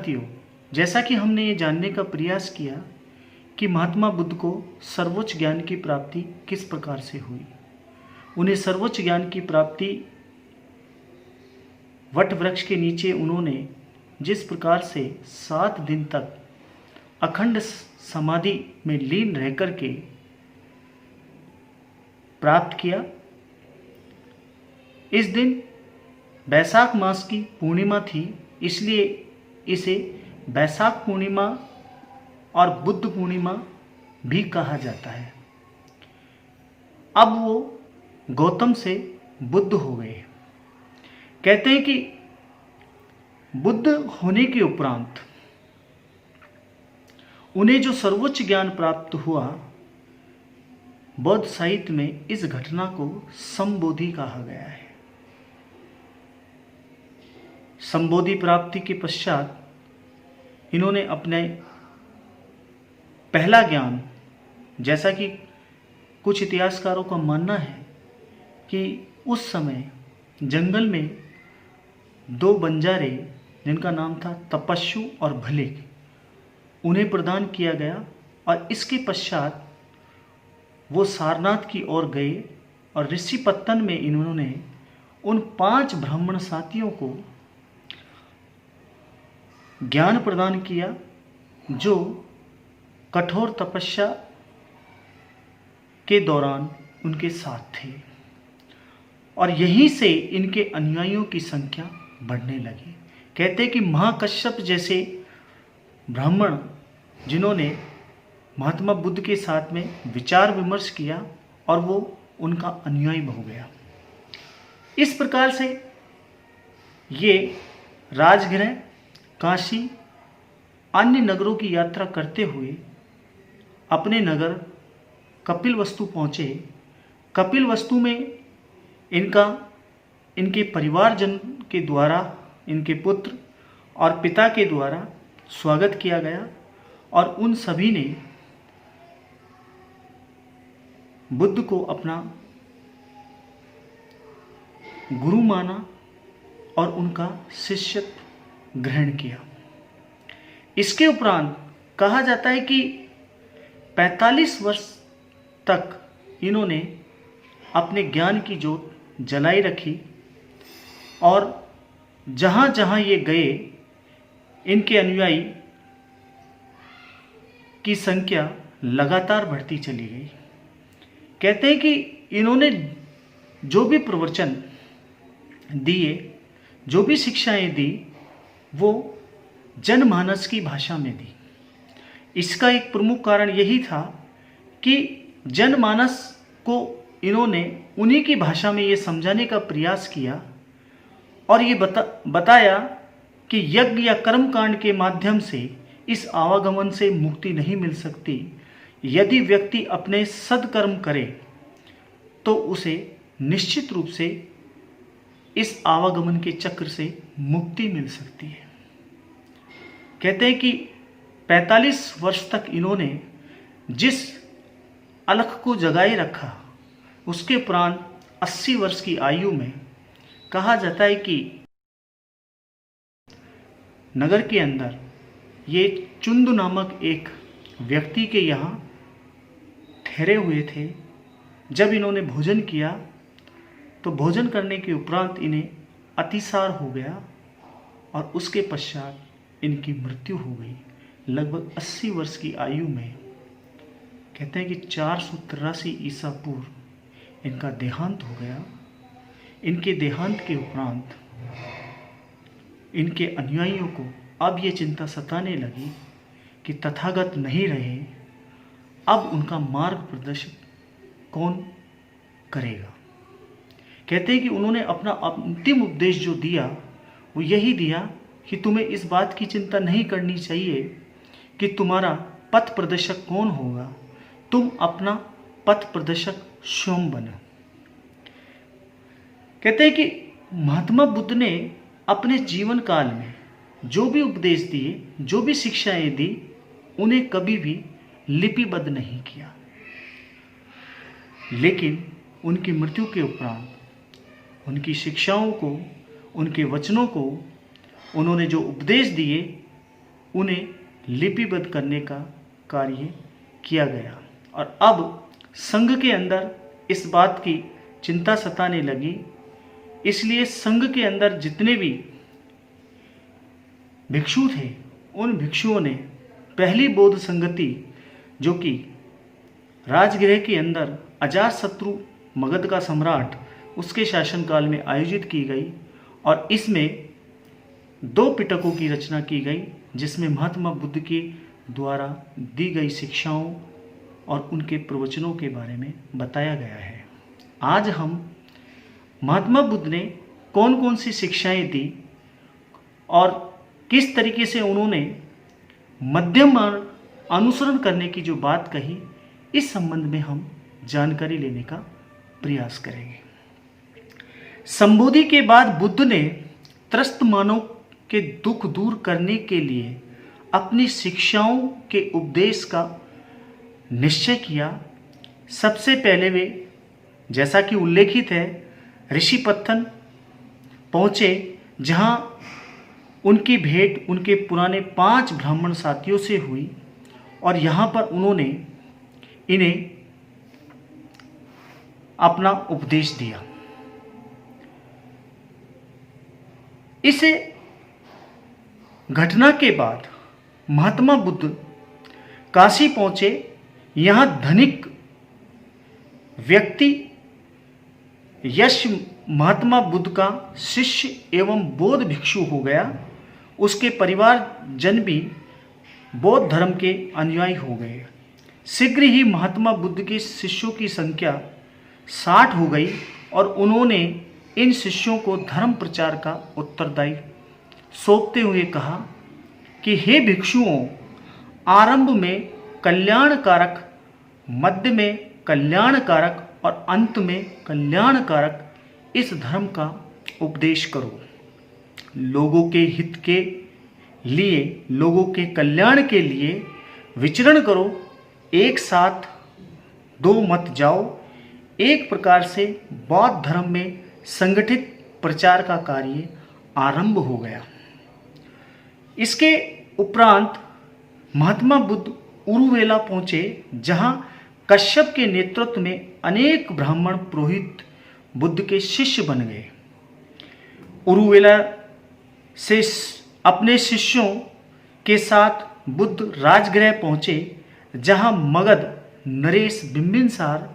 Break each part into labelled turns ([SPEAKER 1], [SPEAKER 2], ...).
[SPEAKER 1] विद्यार्थियों, जैसा कि हमने ये जानने का प्रयास किया कि महात्मा बुद्ध को सर्वोच्च ज्ञान की प्राप्ति किस प्रकार से हुई। उन्हें सर्वोच्च ज्ञान की प्राप्ति वट वृक्ष के नीचे उन्होंने जिस प्रकार से 7 दिन तक अखंड समाधि में लीन रह करके प्राप्त किया। इस दिन बैसाख मास की पूर्णिमा थी, इसलिए इसे बैसाख पूर्णिमा और बुद्ध पूर्णिमा भी कहा जाता है। अब वो गौतम से बुद्ध हो गए। कहते हैं कि बुद्ध होने के उपरांत उन्हें जो सर्वोच्च ज्ञान प्राप्त हुआ, बौद्ध साहित्य में इस घटना को संबोधि कहा गया है। संबोधि प्राप्ति के पश्चात इन्होंने अपने पहला ज्ञान, जैसा कि कुछ इतिहासकारों का मानना है कि उस समय जंगल में 2 बंजारे जिनका नाम था तपस्सु और भलिक, उन्हें प्रदान किया गया और इसके पश्चात वो सारनाथ की ओर गए और ऋषिपत्तन में इन्होंने उन 5 ब्राह्मण साथियों को ज्ञान प्रदान किया जो कठोर तपस्या के दौरान उनके साथ थे, और यहीं से इनके अनुयायियों की संख्या बढ़ने लगी। कहते हैं कि महाकश्यप जैसे ब्राह्मण जिन्होंने महात्मा बुद्ध के साथ में विचार विमर्श किया और वो उनका अनुयायी हो गया। इस प्रकार से ये राजगृह, काशी, अन्य नगरों की यात्रा करते हुए अपने नगर कपिलवस्तु पहुँचे। कपिलवस्तु में इनके परिवारजन के द्वारा, इनके पुत्र और पिता के द्वारा स्वागत किया गया और उन सभी ने बुद्ध को अपना गुरु माना और उनका शिष्यत्व ग्रहण किया। इसके उपरांत कहा जाता है कि 45 वर्ष तक इन्होंने अपने ज्ञान की जोत जलाई रखी और जहाँ जहाँ ये गए इनके अनुयायी की संख्या लगातार बढ़ती चली गई। कहते हैं कि इन्होंने जो भी प्रवचन दिए, जो भी शिक्षाएं दी, वो जनमानस की भाषा में दी। इसका एक प्रमुख कारण यही था कि जनमानस को इन्होंने उन्हीं की भाषा में ये समझाने का प्रयास किया और ये बताया कि यज्ञ या कर्मकांड के माध्यम से इस आवागमन से मुक्ति नहीं मिल सकती। यदि व्यक्ति अपने सद्कर्म करे तो उसे निश्चित रूप से इस आवागमन के चक्र से मुक्ति मिल सकती है। कहते हैं कि 45 वर्ष तक इन्होंने जिस अलख को जगाए रखा, उसके उपरांत 80 वर्ष की आयु में कहा जाता है कि नगर के अंदर ये चुंदु नामक एक व्यक्ति के यहाँ ठहरे हुए थे। जब इन्होंने भोजन किया तो भोजन करने के उपरांत इन्हें अतिसार हो गया और उसके पश्चात इनकी मृत्यु हो गई लगभग 80 वर्ष की आयु में। कहते हैं कि 483 ईसा पूर्व इनका देहांत हो गया। इनके देहांत के उपरांत इनके अनुयायियों को अब ये चिंता सताने लगी कि तथागत नहीं रहे, अब उनका मार्ग प्रदर्शन कौन करेगा। कहते हैं कि उन्होंने अपना अंतिम उपदेश जो दिया वो यही दिया कि तुम्हें इस बात की चिंता नहीं करनी चाहिए कि तुम्हारा पथ प्रदर्शक कौन होगा, तुम अपना पथ प्रदर्शक स्वयं बनो। कहते हैं कि महात्मा बुद्ध ने अपने जीवन काल में जो भी उपदेश दिए, जो भी शिक्षाएं दी, उन्हें कभी भी लिपिबद्ध नहीं किया। लेकिन उनकी मृत्यु के उपरांत उनकी शिक्षाओं को, उनके वचनों को, उन्होंने जो उपदेश दिए उन्हें लिपिबद्ध करने का कार्य किया गया। और अब संघ के अंदर इस बात की चिंता सताने लगी, इसलिए संघ के अंदर जितने भी भिक्षु थे उन भिक्षुओं ने पहली बौद्ध संगति जो कि राजगृह के अंदर अजातशत्रु मगध का सम्राट उसके शासनकाल में आयोजित की गई, और इसमें 2 पिटकों की रचना की गई जिसमें महात्मा बुद्ध के द्वारा दी गई शिक्षाओं और उनके प्रवचनों के बारे में बताया गया है। आज हम महात्मा बुद्ध ने कौन कौन सी शिक्षाएं दी और किस तरीके से उन्होंने मध्यम मार्ग अनुसरण करने की जो बात कही, इस संबंध में हम जानकारी लेने का प्रयास करेंगे। संबोधि के बाद बुद्ध ने त्रस्त मानव के दुख दूर करने के लिए अपनी शिक्षाओं के उपदेश का निश्चय किया। सबसे पहले वे, जैसा कि उल्लेखित है, ऋषिपत्तन पहुँचे, जहाँ उनकी भेंट उनके पुराने 5 ब्राह्मण साथियों से हुई और यहाँ पर उन्होंने इन्हें अपना उपदेश दिया। इस घटना के बाद महात्मा बुद्ध काशी पहुंचे। यहाँ धनिक व्यक्ति यश महात्मा बुद्ध का शिष्य एवं बौद्ध भिक्षु हो गया। उसके परिवार जन भी बौद्ध धर्म के अनुयायी हो गए। शीघ्र ही महात्मा बुद्ध के शिष्यों की संख्या 60 हो गई और उन्होंने इन शिष्यों को धर्म प्रचार का उत्तरदायी सौंपते हुए कहा कि हे भिक्षुओं, आरंभ में कल्याणकारक, मध्य में कल्याणकारक और अंत में कल्याणकारक इस धर्म का उपदेश करो। लोगों के हित के लिए, लोगों के कल्याण के लिए विचरण करो। एक साथ 2 मत जाओ। एक प्रकार से बौद्ध धर्म में संगठित प्रचार का कार्य आरंभ हो गया। इसके उपरांत महात्मा बुद्ध उरुवेला पहुंचे, जहां कश्यप के नेतृत्व में अनेक ब्राह्मण पुरोहित बुद्ध के शिष्य बन गए। उरुवेला से अपने शिष्यों के साथ बुद्ध राजगृह पहुंचे, जहां मगध नरेश बिंबिसार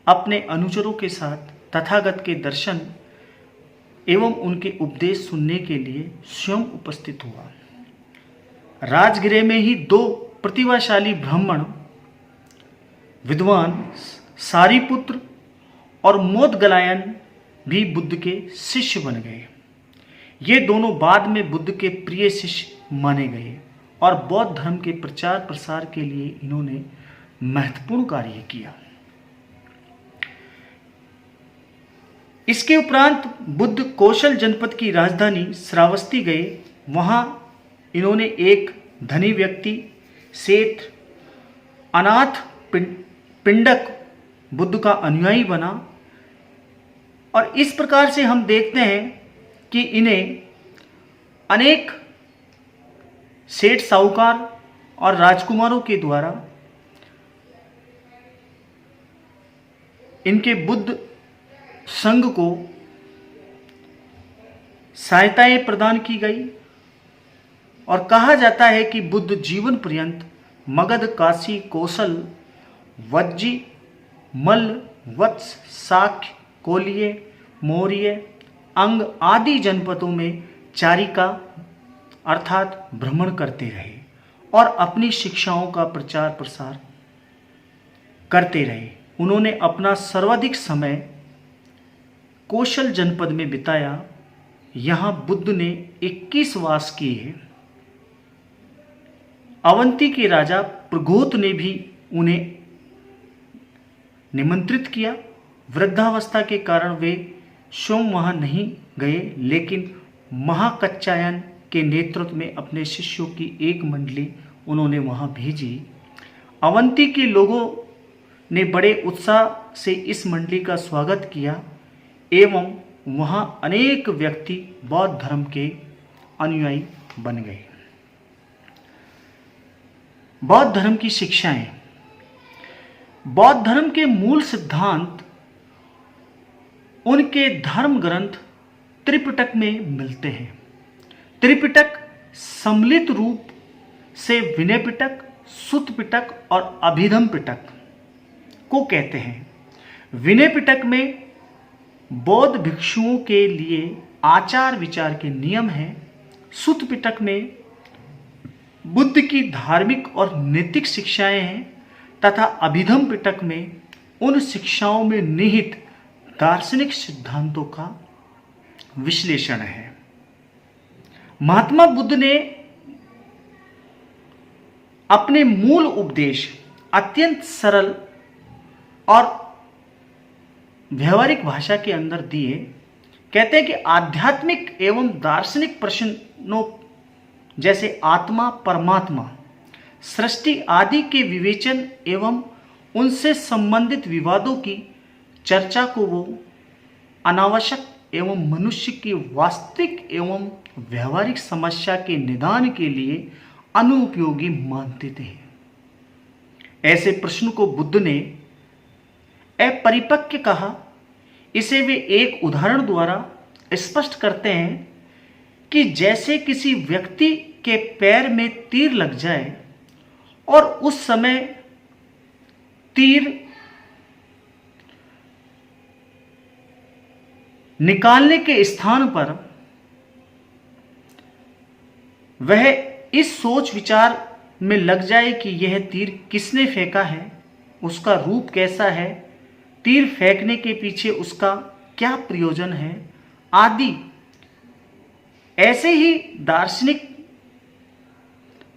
[SPEAKER 1] अपने अनुचरों के साथ तथागत के दर्शन एवं उनके उपदेश सुनने के लिए स्वयं उपस्थित हुआ। राजगृह में ही 2 प्रतिभाशाली ब्राह्मण विद्वान सारिपुत्र और मोदगलायन भी बुद्ध के शिष्य बन गए। ये दोनों बाद में बुद्ध के प्रिय शिष्य माने गए और बौद्ध धर्म के प्रचार प्रसार के लिए इन्होंने महत्वपूर्ण कार्य किया। इसके उपरांत बुद्ध कौशल जनपद की राजधानी श्रावस्ती गए। वहां इन्होंने एक धनी व्यक्ति सेठ अनाथ पिंडक बुद्ध का अनुयायी बना। और इस प्रकार से हम देखते हैं कि इन्हें अनेक सेठ साहूकार और राजकुमारों के द्वारा इनके बुद्ध संघ को सहायताएं प्रदान की गई। और कहा जाता है कि बुद्ध जीवन पर्यंत मगध, काशी, कौशल, वज्जी, मल्ल, वत्स, शाक्य, कोलिय, मौर्य, अंग आदि जनपदों में चारिका अर्थात भ्रमण करते रहे और अपनी शिक्षाओं का प्रचार प्रसार करते रहे। उन्होंने अपना सर्वाधिक समय कौशल जनपद में बिताया। यहाँ बुद्ध ने 21 वास किए। अवंती के राजा प्रघोत ने भी उन्हें निमंत्रित किया। वृद्धावस्था के कारण वे स्वयं वहां नहीं गए, लेकिन महाकच्चायन के नेतृत्व में अपने शिष्यों की एक मंडली उन्होंने वहां भेजी। अवंती के लोगों ने बड़े उत्साह से इस मंडली का स्वागत किया एवं वहां अनेक व्यक्ति बौद्ध धर्म के अनुयायी बन गए। बौद्ध धर्म की शिक्षाएं। बौद्ध धर्म के मूल सिद्धांत उनके धर्म ग्रंथ त्रिपिटक में मिलते हैं। त्रिपिटक सम्मिलित रूप से विनय पिटक, सुत्त पिटक और अभिधम पिटक को कहते हैं। विनय पिटक में बौद्ध भिक्षुओं के लिए आचार विचार के नियम हैं। सुत्त पिटक में बुद्ध की धार्मिक और नैतिक शिक्षाएं हैं तथा अभिधम पिटक में उन शिक्षाओं में निहित दार्शनिक सिद्धांतों का विश्लेषण है। महात्मा बुद्ध ने अपने मूल उपदेश अत्यंत सरल और व्यवहारिक भाषा के अंदर दिए। कहते हैं कि आध्यात्मिक एवं दार्शनिक प्रश्नों जैसे आत्मा, परमात्मा, सृष्टि आदि के विवेचन एवं उनसे संबंधित विवादों की चर्चा को वो अनावश्यक एवं मनुष्य की वास्तविक एवं व्यवहारिक समस्या के निदान के लिए अनुपयोगी मानते थे। ऐसे प्रश्न को बुद्ध ने अपरिपक्व कहा। इसे वे एक उदाहरण द्वारा स्पष्ट करते हैं कि जैसे किसी व्यक्ति के पैर में तीर लग जाए और उस समय तीर निकालने के स्थान पर वह इस सोच विचार में लग जाए कि यह तीर किसने फेंका है, उसका रूप कैसा है, तीर फेंकने के पीछे उसका क्या प्रयोजन है आदि। ऐसे ही दार्शनिक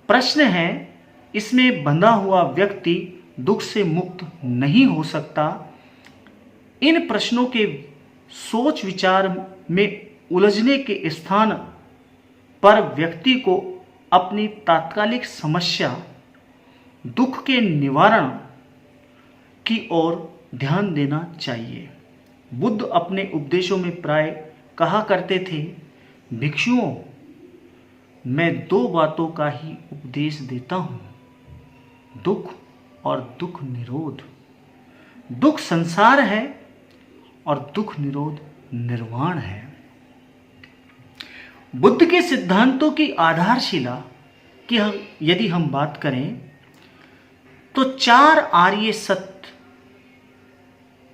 [SPEAKER 1] प्रश्न है। इसमें बंधा हुआ व्यक्ति दुख से मुक्त नहीं हो सकता। इन प्रश्नों के सोच विचार में उलझने के स्थान पर व्यक्ति को अपनी तात्कालिक समस्या, दुख के निवारण की ओर ध्यान देना चाहिए। बुद्ध अपने उपदेशों में प्राय कहा करते थे, भिक्षुओं, मैं दो बातों का ही उपदेश देता हूं, दुख और दुख निरोध। दुख संसार है और दुख निरोध निर्वाण है। बुद्ध के सिद्धांतों की आधारशिला की यदि हम बात करें तो 4 आर्य सत्य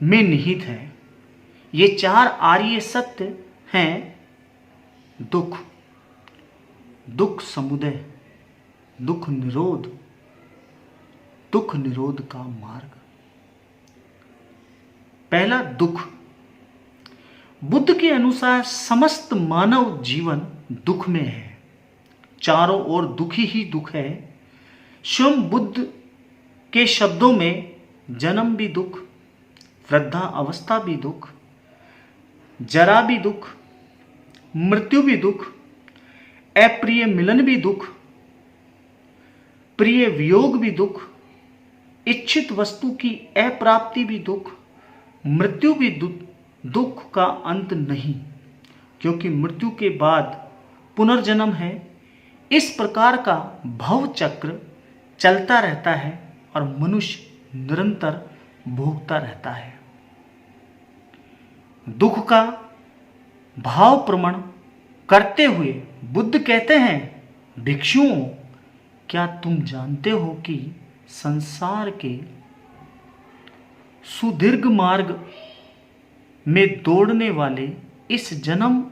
[SPEAKER 1] में निहित है। ये 4 आर्य सत्य हैं दुख, दुख समुदय, दुख निरोध, दुख निरोध का मार्ग। पहला, दुख। बुद्ध के अनुसार समस्त मानव जीवन दुख में है। चारों ओर दुख ही दुख है। स्वयं बुद्ध के शब्दों में जन्म भी दुख, वृद्धा अवस्था भी दुख, जरा भी दुख, मृत्यु भी दुख, अप्रिय मिलन भी दुख, प्रिय वियोग भी दुख, इच्छित वस्तु की अप्राप्ति भी दुख, मृत्यु भी दुख का अंत नहीं, क्योंकि मृत्यु के बाद पुनर्जन्म है। इस प्रकार का भव चक्र चलता रहता है और मनुष्य निरंतर भोगता रहता है। दुख का भाव प्रमाण करते हुए बुद्ध कहते हैं, भिक्षुओं, क्या तुम जानते हो कि संसार के सुदीर्घ मार्ग में दौड़ने वाले इस जन्म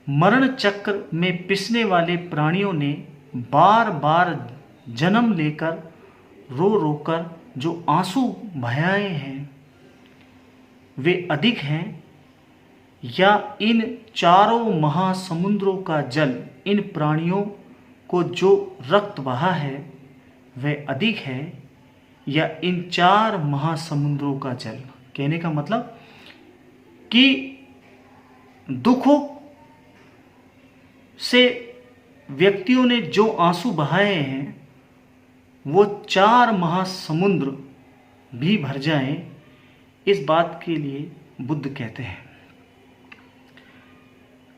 [SPEAKER 1] मरण चक्र में पिसने वाले प्राणियों ने बार बार जन्म लेकर रो रोकर जो आंसू बहाए हैं वे अधिक हैं, या इन चारों महासमुद्रों का जल इन प्राणियों को जो रक्त बहा है वह अधिक है, या इन 4 महासमुद्रों का जल। कहने का मतलब कि दुखों से व्यक्तियों ने जो आंसू बहाए हैं वो 4 महासमुद्र भी भर जाएं, इस बात के लिए बुद्ध कहते हैं।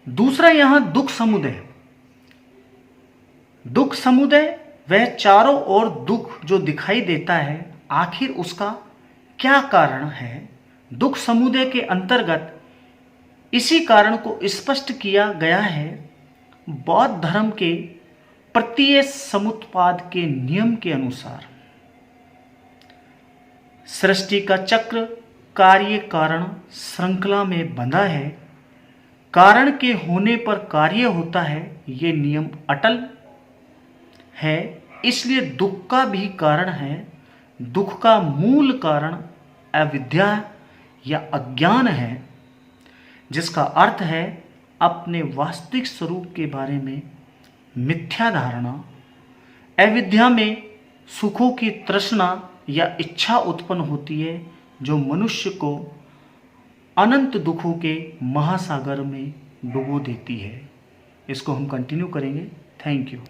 [SPEAKER 1] दूसरा, यहां दुख समुदय। दुख समुदय वह चारों ओर दुख जो दिखाई देता है, आखिर उसका क्या कारण है। दुख समुदाय के अंतर्गत इसी कारण को स्पष्ट किया गया है। बौद्ध धर्म के प्रत्यय समुत्पाद के नियम के अनुसार सृष्टि का चक्र कार्य कारण श्रृंखला में बंधा है। कारण के होने पर कार्य होता है, ये नियम अटल है। इसलिए दुख का भी कारण है। दुख का मूल कारण अविद्या या अज्ञान है, जिसका अर्थ है अपने वास्तविक स्वरूप के बारे में मिथ्या धारणा। अविद्या में सुखों की तृष्णा या इच्छा उत्पन्न होती है, जो मनुष्य को अनंत दुखों के महासागर में डुबो देती है। इसको हम कंटिन्यू करेंगे। Thank you.